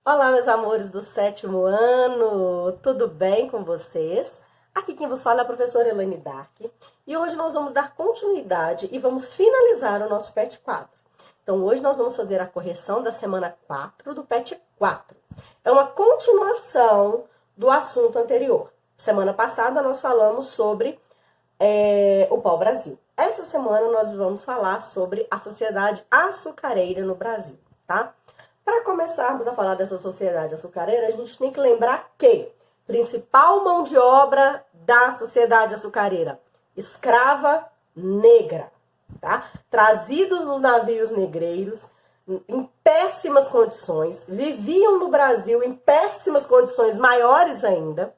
Olá, meus amores do sétimo ano, tudo bem com vocês? Aqui quem vos fala é a professora Elaine Dark e hoje nós vamos dar continuidade e vamos finalizar o nosso PET 4. Então, hoje nós vamos fazer a correção da semana 4 do PET 4. É uma continuação do assunto anterior. Semana passada nós falamos sobre o pau-brasil. Essa semana nós vamos falar sobre a sociedade açucareira no Brasil, tá? Para começarmos a falar dessa sociedade açucareira, a gente tem que lembrar que principal mão de obra da sociedade açucareira, escrava negra, tá? Trazidos nos navios negreiros, em péssimas condições, viviam no Brasil em péssimas condições maiores ainda,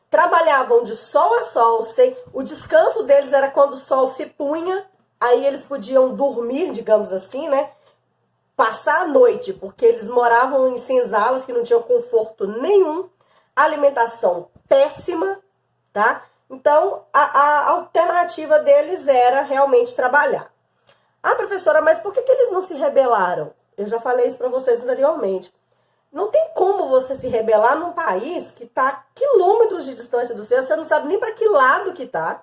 trabalhavam de sol a sol, o descanso deles era quando o sol se punha, aí eles podiam dormir, digamos assim, né? Passar a noite, porque eles moravam em senzalas que não tinham conforto nenhum, alimentação péssima, tá? Então, a alternativa deles era realmente trabalhar. Ah, professora, mas por que eles não se rebelaram? Eu já falei isso para vocês anteriormente. Não tem como você se rebelar num país que está a quilômetros de distância do seu, você não sabe nem para que lado que tá,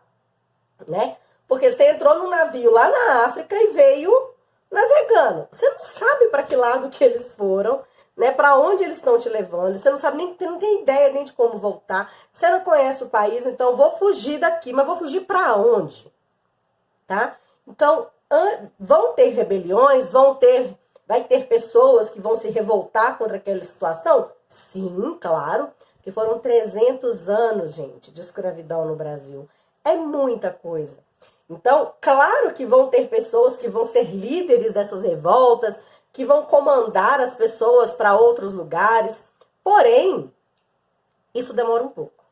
né? Porque você entrou num navio lá na África e veio navegando. Você não sabe para que lado que eles foram, né? Para onde eles estão te levando. Você não sabe nem, não tem ideia nem de como voltar. Você não conhece o país, então vou fugir daqui, mas vou fugir para onde? Tá? Então, vão ter rebeliões, vai ter pessoas que vão se revoltar contra aquela situação? Sim, claro, que foram 300 anos, gente, de escravidão no Brasil. É muita coisa. Então, claro que vão ter pessoas que vão ser líderes dessas revoltas, que vão comandar as pessoas para outros lugares. Porém, isso demora um pouco,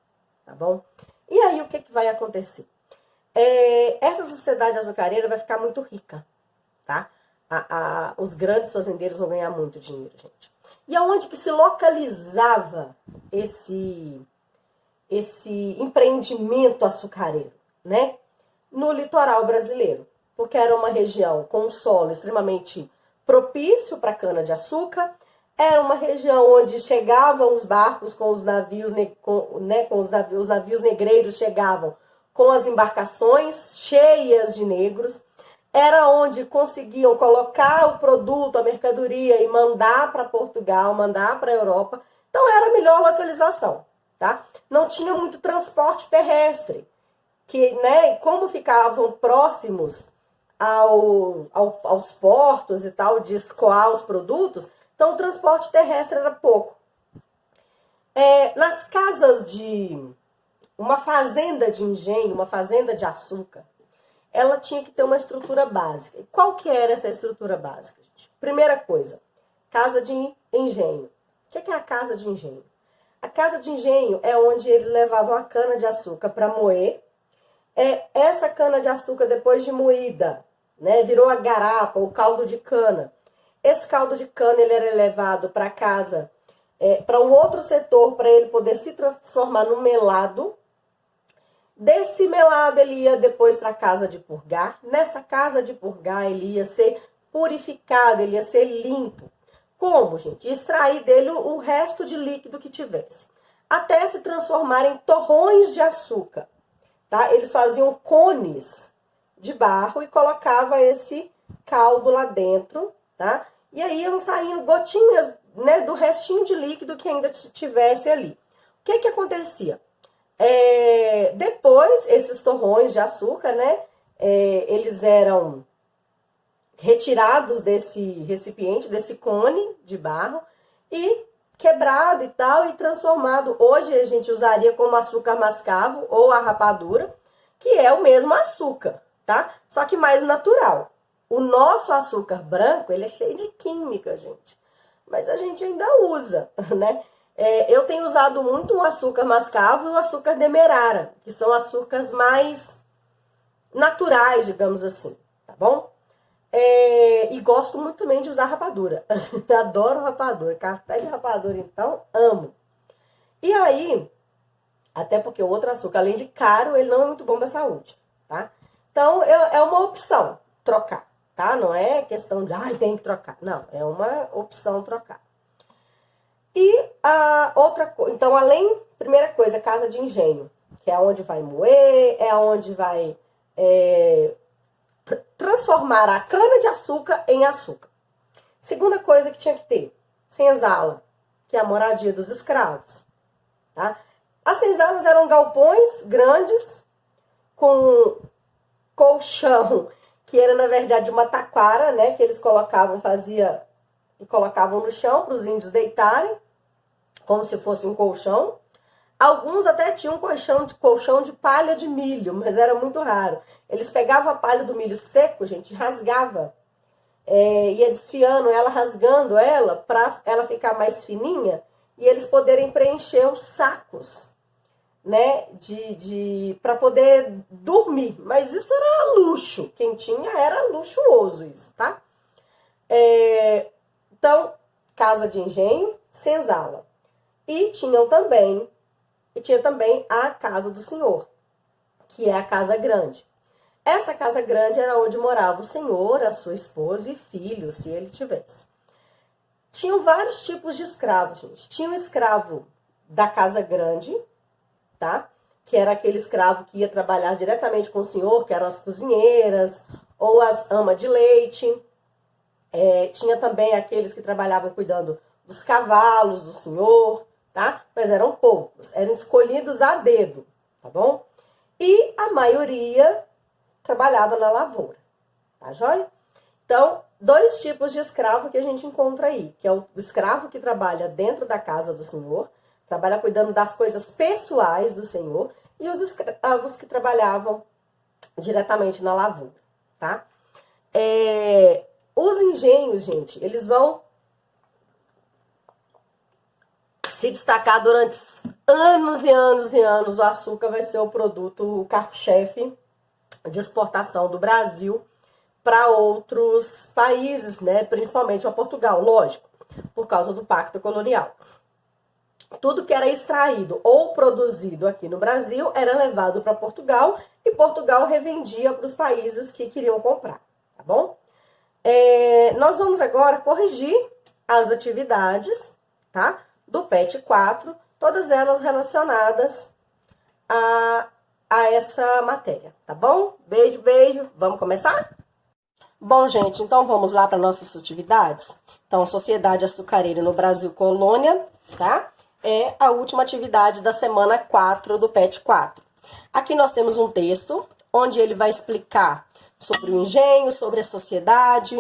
tá bom? E aí, o que vai acontecer? Essa sociedade açucareira vai ficar muito rica, tá? Os grandes fazendeiros vão ganhar muito dinheiro, gente. E aonde que se localizava esse empreendimento açucareiro, né? No litoral brasileiro, porque era uma região com um solo extremamente propício para cana-de-açúcar, era uma região onde chegavam os barcos com os navios, os navios negreiros chegavam com as embarcações cheias de negros, era onde conseguiam colocar o produto, a mercadoria e mandar para Portugal, mandar para a Europa, então era a melhor localização, tá? Não tinha muito transporte terrestre, que, né, como ficavam próximos aos portos e tal, de escoar os produtos, então o transporte terrestre era pouco. Nas casas uma fazenda de engenho, uma fazenda de açúcar, ela tinha que ter uma estrutura básica. E qual que era essa estrutura básica, gente? Primeira coisa, casa de engenho. O que é a casa de engenho? A casa de engenho é onde eles levavam a cana de açúcar para moer. Essa cana-de-açúcar, depois de moída, né, virou a garapa, o caldo de cana. Esse caldo de cana ele era levado para casa, para um outro setor, para ele poder se transformar no melado. Desse melado ele ia depois para a casa de purgar. Nessa casa de purgar ele ia ser purificado, ele ia ser limpo. Como, gente? Extrair dele o resto de líquido que tivesse. Até se transformar em torrões de açúcar. Tá? Eles faziam cones de barro e colocavam esse caldo lá dentro, tá? E aí iam saindo gotinhas, né, do restinho de líquido que ainda tivesse ali. O que acontecia? Depois, esses torrões de açúcar, né, eles eram retirados desse recipiente, desse cone de barro e quebrado e tal, e transformado. Hoje a gente usaria como açúcar mascavo ou a rapadura, que é o mesmo açúcar, tá? Só que mais natural. O nosso açúcar branco, ele é cheio de química, gente. Mas a gente ainda usa, né? Eu tenho usado muito o açúcar mascavo e o açúcar demerara, que são açúcares mais naturais, digamos assim, tá bom? E gosto muito também de usar rapadura. Adoro rapadura. Café de rapadura, então, amo. E aí, até porque o outro açúcar, além de caro, ele não é muito bom para a saúde, tá? Então, é uma opção trocar, tá? Não é questão de, tem que trocar. Não, é uma opção trocar. E a outra coisa, então primeira coisa, casa de engenho, que é onde vai moer, é onde vai transformar a cana de açúcar em açúcar. Segunda coisa que tinha que ter, senzala, que é a moradia dos escravos. Tá? As senzalas eram galpões grandes com colchão, que era na verdade uma taquara, né, que eles colocavam no chão para os índios deitarem, como se fosse um colchão. Alguns até tinham colchão de palha de milho, mas era muito raro. Eles pegavam a palha do milho seco, gente, rasgava, ia desfiando ela, rasgando ela, para ela ficar mais fininha e eles poderem preencher os sacos, né, para poder dormir. Mas isso era luxo, quem tinha era luxuoso isso, tá? Então, casa de engenho, senzala. E tinha também a casa do senhor, que é a casa grande. Essa casa grande era onde morava o senhor, a sua esposa e filhos, se ele tivesse. Tinham vários tipos de escravos, gente. Tinha o escravo da casa grande, tá? Que era aquele escravo que ia trabalhar diretamente com o senhor, que eram as cozinheiras ou as amas de leite. Tinha também aqueles que trabalhavam cuidando dos cavalos do senhor, tá? Mas eram poucos, eram escolhidos a dedo, tá bom? E a maioria trabalhava na lavoura, tá joia? Então, dois tipos de escravo que a gente encontra aí, que é o escravo que trabalha dentro da casa do senhor, trabalha cuidando das coisas pessoais do senhor, e os escravos que trabalhavam diretamente na lavoura, tá? Os engenhos, gente, eles vão se destacar durante anos e anos e anos. O açúcar vai ser o produto, o carro-chefe de exportação do Brasil para outros países, né? Principalmente para Portugal, lógico, por causa do Pacto Colonial. Tudo que era extraído ou produzido aqui no Brasil era levado para Portugal e Portugal revendia para os países que queriam comprar, tá bom? Nós vamos agora corrigir as atividades, tá? Do PET 4, todas elas relacionadas a essa matéria, tá bom? Beijo, beijo. Vamos começar? Bom, gente, então vamos lá para nossas atividades. Então, Sociedade Açucareira no Brasil Colônia, tá? É a última atividade da semana 4 do PET 4. Aqui nós temos um texto onde ele vai explicar sobre o engenho, sobre a sociedade,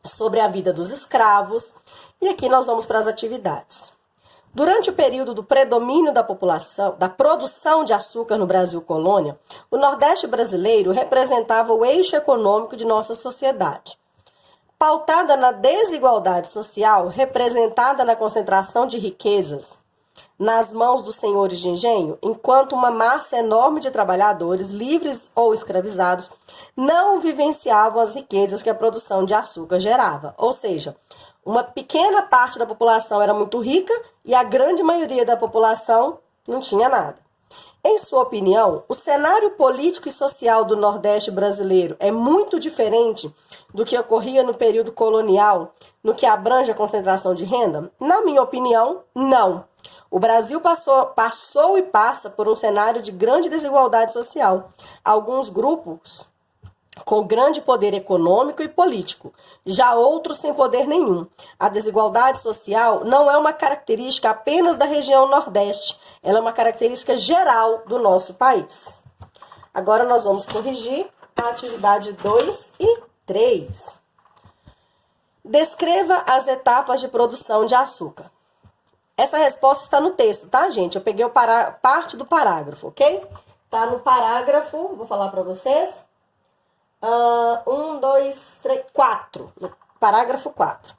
sobre a vida dos escravos. E aqui nós vamos para as atividades. Durante o período do predomínio da população, da produção de açúcar no Brasil Colônia, o Nordeste brasileiro representava o eixo econômico de nossa sociedade. Pautada na desigualdade social, representada na concentração de riquezas nas mãos dos senhores de engenho, enquanto uma massa enorme de trabalhadores, livres ou escravizados, não vivenciavam as riquezas que a produção de açúcar gerava. Ou seja, uma pequena parte da população era muito rica e a grande maioria da população não tinha nada. Em sua opinião, o cenário político e social do Nordeste brasileiro é muito diferente do que ocorria no período colonial, no que abrange a concentração de renda? Na minha opinião, não. O Brasil passou e passa por um cenário de grande desigualdade social. Alguns grupos com grande poder econômico e político, já outros sem poder nenhum. A desigualdade social não é uma característica apenas da região Nordeste, ela é uma característica geral do nosso país. Agora nós vamos corrigir a atividade 2 e 3. Descreva as etapas de produção de açúcar. Essa resposta está no texto, tá, gente? Eu peguei parte do parágrafo, ok? Tá no parágrafo, vou falar para vocês. 1, 2, 3, 4. Parágrafo 4.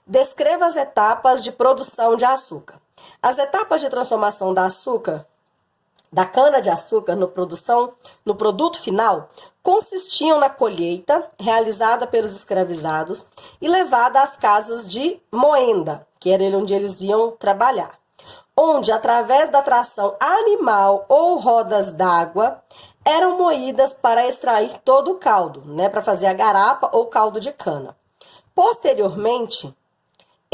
Descreva as etapas de produção de açúcar. As etapas de transformação da cana-de-açúcar no produto final consistiam na colheita, realizada pelos escravizados e levada às casas de moenda, que era onde eles iam trabalhar, onde, através da tração animal ou rodas d'água, eram moídas para extrair todo o caldo, né, para fazer a garapa ou caldo de cana. Posteriormente,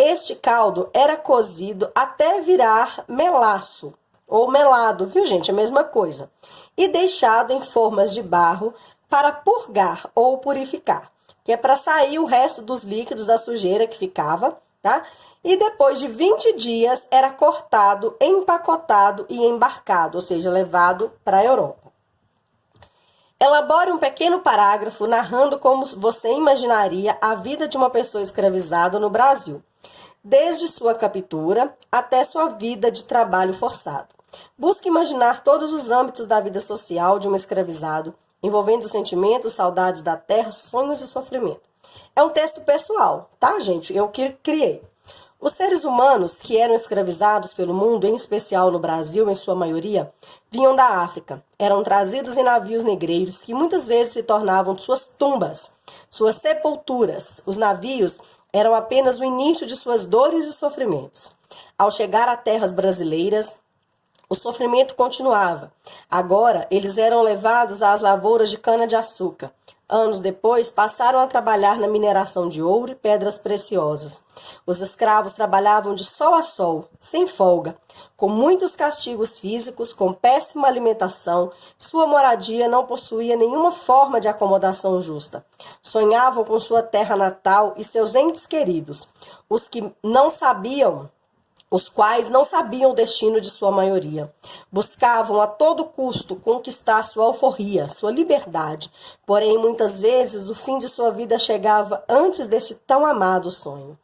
Este caldo era cozido até virar melaço, ou melado, viu, gente? A mesma coisa. E deixado em formas de barro para purgar ou purificar, que é para sair o resto dos líquidos, da sujeira que ficava, tá? E depois de 20 dias era cortado, empacotado e embarcado, ou seja, levado para a Europa. Elabore um pequeno parágrafo narrando como você imaginaria a vida de uma pessoa escravizada no Brasil, desde sua captura até sua vida de trabalho forçado. Busque imaginar todos os âmbitos da vida social de um escravizado, envolvendo sentimentos, saudades da terra, sonhos e sofrimento. É um texto pessoal, tá, gente? Eu que criei. Os seres humanos que eram escravizados pelo mundo, em especial no Brasil, em sua maioria, vinham da África. Eram trazidos em navios negreiros que muitas vezes se tornavam suas tumbas, suas sepulturas. Os navios eram apenas o início de suas dores e sofrimentos. Ao chegar a terras brasileiras, o sofrimento continuava. Agora, eles eram levados às lavouras de cana-de-açúcar. Anos depois, passaram a trabalhar na mineração de ouro e pedras preciosas. Os escravos trabalhavam de sol a sol, sem folga, com muitos castigos físicos, com péssima alimentação. Sua moradia não possuía nenhuma forma de acomodação justa. Sonhavam com sua terra natal e seus entes queridos, os quais não sabiam o destino de sua maioria. Buscavam a todo custo conquistar sua alforria, sua liberdade. Porém, muitas vezes, o fim de sua vida chegava antes desse tão amado sonho.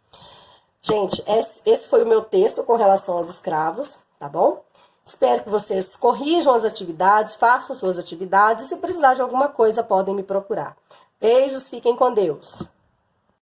Gente, esse foi o meu texto com relação aos escravos, tá bom? Espero que vocês corrijam as atividades, façam suas atividades. E se precisar de alguma coisa, podem me procurar. Beijos, fiquem com Deus.